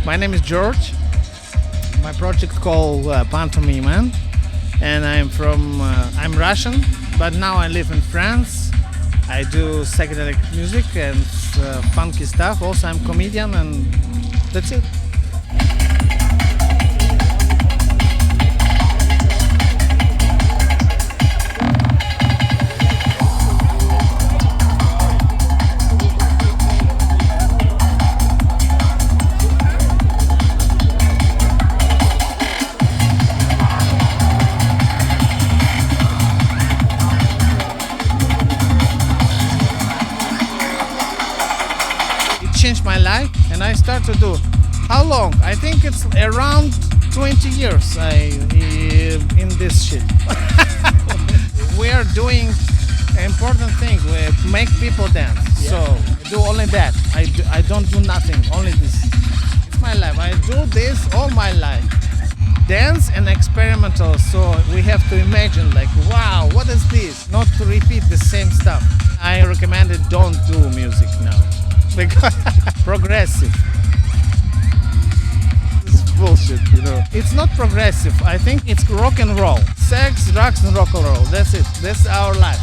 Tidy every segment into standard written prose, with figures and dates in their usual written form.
My name is George. My project called Pantomiman, and I'm Russian, but now I live in France. I do psychedelic music and funky stuff. Also, I'm comedian, and that's it. Changed my life, and I start to do. How long? I think it's around 20 years in this shit. We are doing important things. We make people dance. Yeah. So I do only that. I don't do nothing. Only this. It's my life. I do this all my life. Dance and experimental. So we have to imagine, like, wow, what is this? Not to repeat the same stuff. I recommend it. Don't do music now. Because progressive. It's bullshit, you know. It's not progressive. I think it's rock and roll. Sex, drugs, and rock and roll. That's it. That's our life.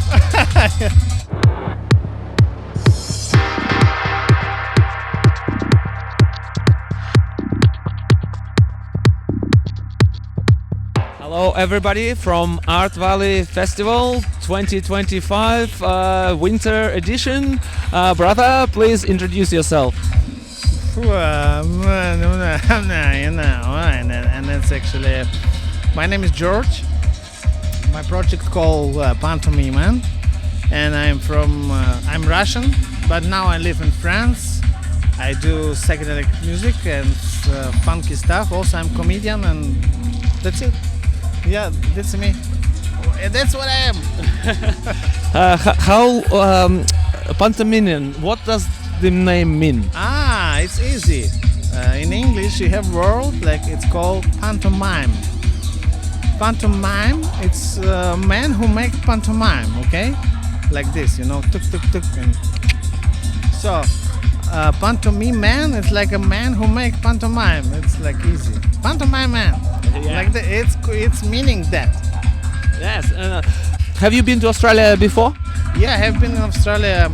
Hello everybody from Art Valley Festival 2025 Winter Edition. Brother, please introduce yourself. And it's actually, my name is George. My project called Pantomiman, and I'm Russian, but now I live in France. I do psychedelic music and funky stuff. Also, I'm comedian, and that's it. Yeah, that's me. That's what I am. How Pantomiman? What does the name mean? It's easy. In English, you have word like it's called pantomime. Pantomime, it's a man who makes pantomime. Okay, like this, you know, tuk tuk tuk. And so, pantomime man, it's like a man who makes pantomime. It's like easy. Pantomime man. Yeah. Like it's meaning that. Yes. Have you been to Australia before? Yeah, I have been in Australia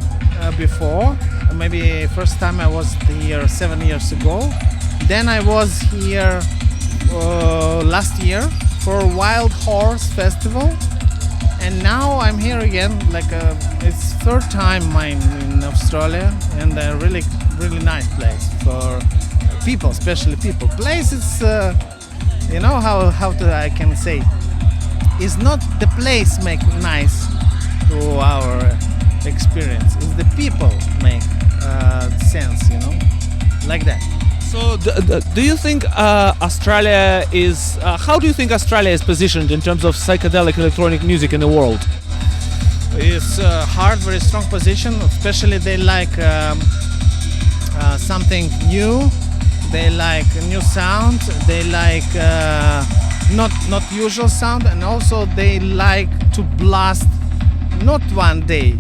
before. Maybe first time I was here 7 years ago. Then I was here last year for Wild Horse Festival, and now I'm here again. Like it's third time I'm in Australia, and a really nice place for people, especially people. Place is. You know how I can say, it's not the place make nice to our experience. It's the people make sense, you know, like that. So, do you think Australia is? How do you think Australia is positioned in terms of psychedelic electronic music in the world? It's a hard, very strong position. Especially they like something new. They like new sound. They like not usual sound, and also they like to blast. Not one day,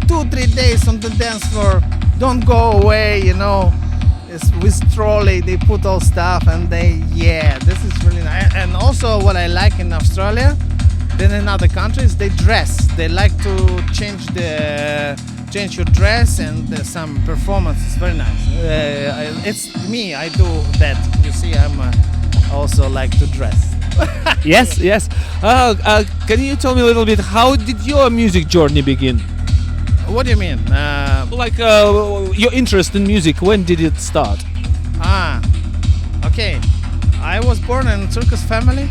2-3 days on the dance floor. Don't go away, you know. It's with trolley. They put all stuff, and this is really nice. And also, what I like in Australia, then in other countries, they dress. They like to change your dress and some performance. It's very nice. It's me. I do that. You see, I'm also like to dress. Yes. Can you tell me a little bit? How did your music journey begin? What do you mean? Your interest in music. When did it start? Okay. I was born in a circus family,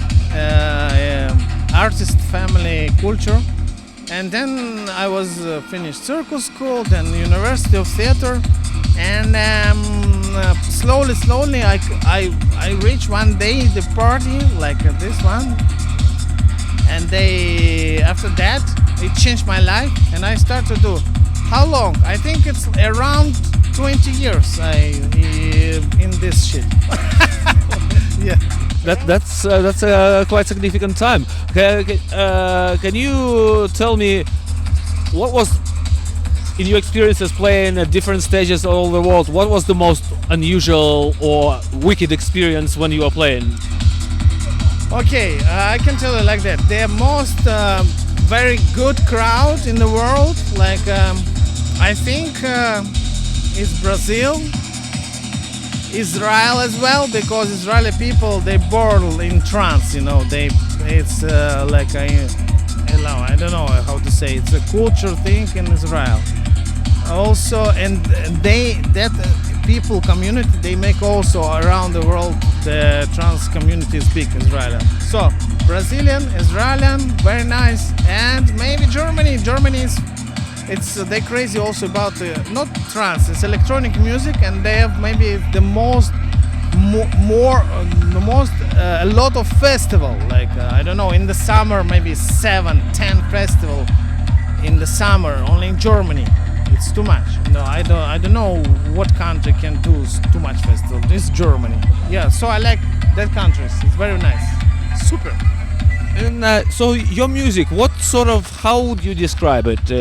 artist family culture. And then I was finished circus school, then University of Theater, and slowly I reached one day the party like this one, and after that it changed my life, and I started to do. How long? I think it's around 20 years in this shit. Yeah. That's a quite significant time. Can you tell me what was in your experiences playing at different stages all over the world, what was the most unusual or wicked experience when you were playing? Okay, I can tell you like that. The most very good crowd in the world, like I think it's Brazil, Israel as well, because Israeli people they born in trance. You know, it's like I don't know how to say. It's a culture thing in Israel. Also, and that people community they make also around the world the trans community is big Israeli. So Brazilian, Israeli, very nice, and maybe Germany. Germany is they crazy also about not trance, it's electronic music, and they have maybe the most a lot of festival. Like I don't know, in the summer maybe 7-10 festival in the summer only in Germany. It's too much. No, I don't know what country can do too much festival. It's Germany. Yeah, so I like that country. It's very nice. Super. And so your music, what sort of, how would you describe it?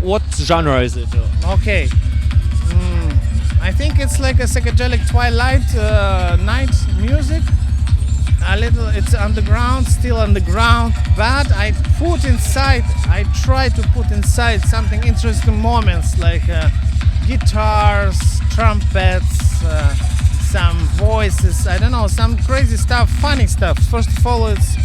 What genre is it? Okay. I think it's like a psychedelic twilight night music. A little, it's underground, still underground, but I try to put inside something interesting moments like guitars, trumpets, some voices, I don't know, some crazy stuff, funny stuff. First of all, it's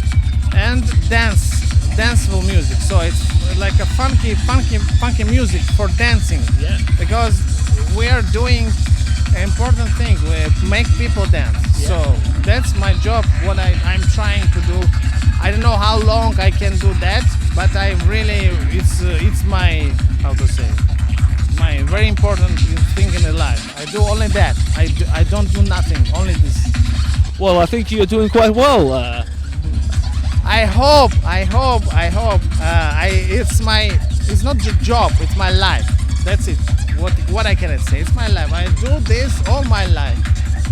and danceful music. So it's like a funky music for dancing. Yeah. Because we are doing an important thing. We make people dance. Yeah. So that's my job. What I'm trying to do. I don't know how long I can do that, but I really it's my how to say my very important thing in the life. I do only that. I don't do nothing. Only this. Well, I think you're doing quite well. I hope. It's not the job. It's my life. That's it. What I can say. It's my life. I do this all my life.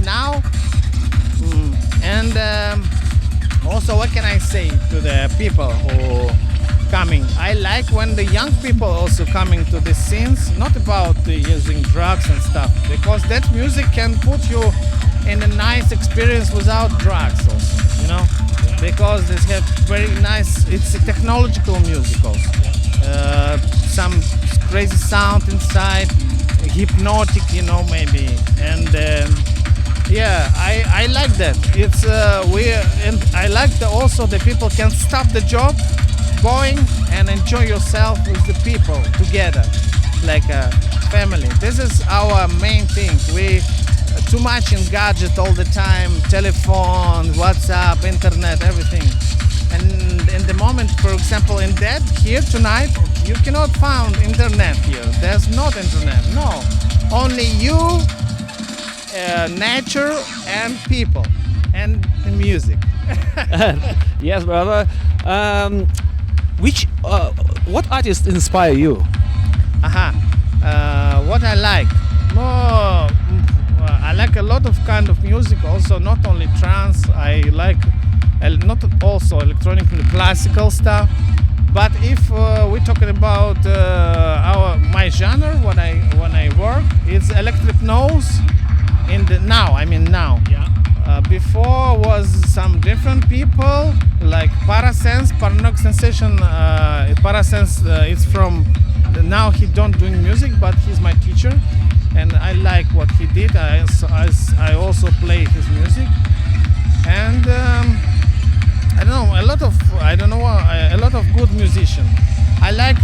Now, and also, what can I say to the people who coming? I like when the young people also coming to the scenes. Not about using drugs and stuff, because that music can put you in a nice experience without drugs. Also, you know. Because they have very nice, it's a technological music also. Some crazy sound inside, hypnotic, you know, maybe. And yeah, I like that. It's and I like also the people can stop the job, going and enjoy yourself with the people together, like a family. This is our main thing. We too much in gadget all the time, telephone, WhatsApp, internet, everything. And in the moment, for example, in that here tonight, you cannot find internet here. There's not internet, no. Only you, nature, and people, and the music. Yes, brother. What artists inspire you? What I like? I like a lot of kind of music, also not only trance. I like not also electronic and classical stuff. But if we're talking about my genre, when I work, it's electric nose. Now. Yeah. Before was some different people like Parasense, Paranoid Sensation. Parasense, it's from now he don't doing music, but he's my teacher. And I like what he did. I also play his music, and I don't know a lot of good musicians. I like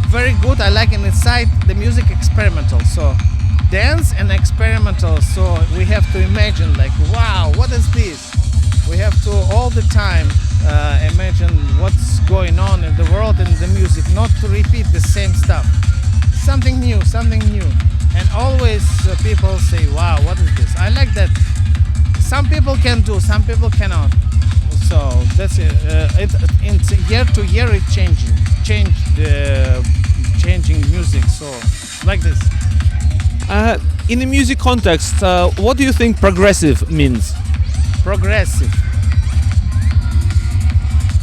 very good. I like inside the music experimental. So dance and experimental. So we have to imagine like, wow, what is this? We have to all the time imagine what's going on in the world and the music, not to repeat the same stuff. Something new. And always people say, wow, what is this? I like that. Some people can do, some people cannot. So that's it. It's year to year it changing music. So like this. In the music context, what do you think progressive means? Progressive.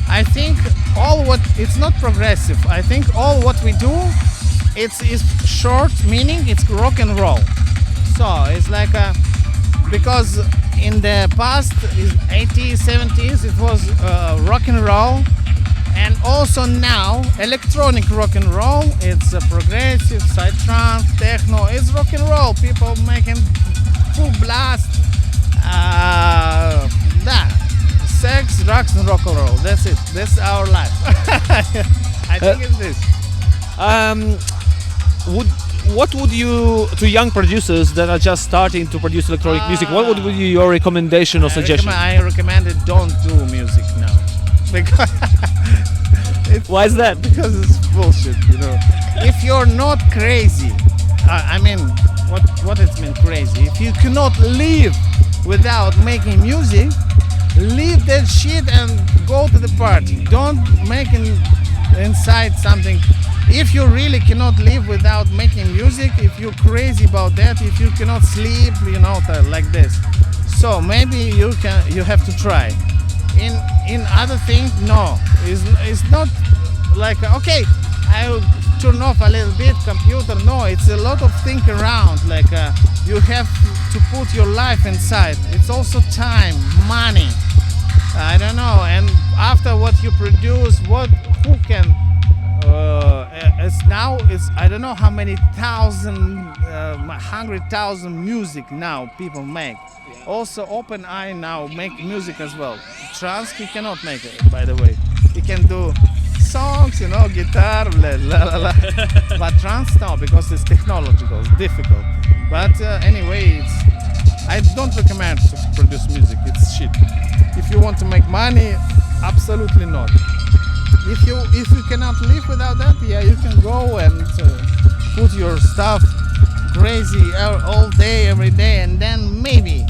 I think it's not progressive. I think all what we do, it's short meaning it's rock and roll. So it's like because in the past, is 80s, 70s, it was rock and roll, and also now electronic rock and roll. It's progressive, psytrance, techno. It's rock and roll. People making full blast. That sex, drugs, and rock and roll. That's it. That's our life. I think it's this. What would you, to young producers that are just starting to produce electronic music, what would be your recommendation or suggestion? I recommend it. Don't do music now, because Why is that? because it's bullshit. If you're not crazy, I mean, what it mean crazy? If you cannot live without making music, leave that shit and go to the party. Don't make inside something. If you really cannot live without making music, if you're crazy about that, if you cannot sleep, like this, so maybe you have to try. In other things, no, it's not like okay, I'll turn off a little bit computer. No, it's a lot of think around. Like you have to put your life inside. It's also time, money. I don't know. And after what you produce, who can? It's I don't know how many 100,000 music now people make. Also, OpenAI now make music as well. Trance he cannot make it, by the way. He can do songs, guitar, blah, blah, blah, blah. But trance no, because it's technological, it's difficult. But anyway, I don't recommend to produce music. It's shit. If you want to make money, absolutely not. If you cannot live without that, yeah, you can go and put your stuff crazy all day, every day, and then maybe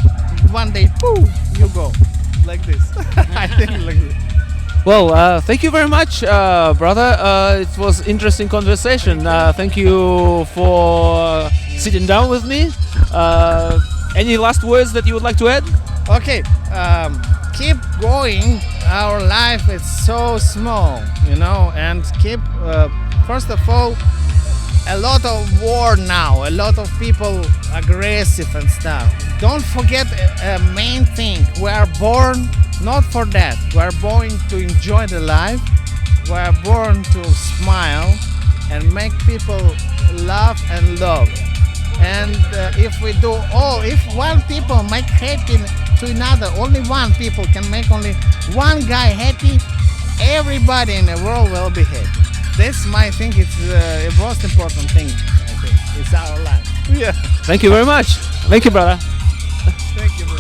one day, poof, you go like this. I think like this. Well, thank you very much, brother. It was interesting conversation. Thank you for sitting down with me. Any last words that you would like to add? Okay, keep going. Our life is so small, and keep, first of all, a lot of war now, a lot of people aggressive and stuff. Don't forget a main thing. We are born not for that. We are born to enjoy the life. We are born to smile and make people laugh and love. And if one people make happy to another, only one people can make only one guy happy, everybody in the world will be happy. That's my thing. It's the most important thing. I think it's our life. Yeah. Thank you very much. Thank you, brother. Thank you, bro.